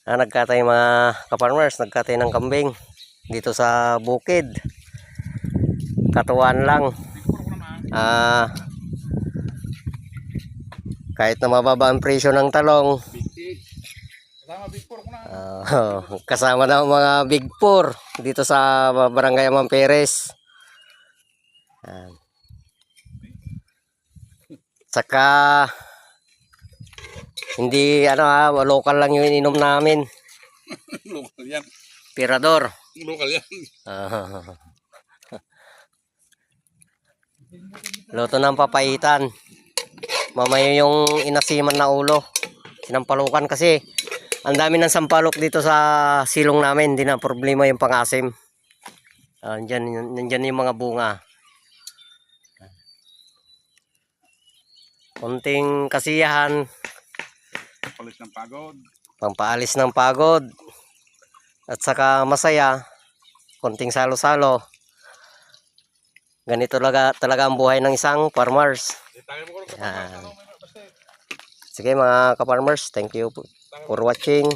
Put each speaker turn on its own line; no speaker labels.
Nagkatay mga ka-farmers, nagkatay ng kambing dito sa bukid. Katuwaan lang. Kahit na mababa ang presyo ng talong, kasama na ang mga Big Four dito sa Barangay Amamperes. Saka hindi local lang yung ininom namin.
Local yan.
Tirador.
Local yan.
Luto ng papaitan. Mamaya yung inasiman na ulo. Sinampalukan kasi ang dami ng sampalok dito sa silong namin. Hindi na problema yung pangasim. Nandyan yung mga bunga. Konting kasiyahan.
Pampalis ng pagod.
Pampaalis ng pagod. At saka masaya. Konting salo-salo. Ganito talaga ang buhay ng isang farmers. Sige mga ka-farmers, thank you for watching.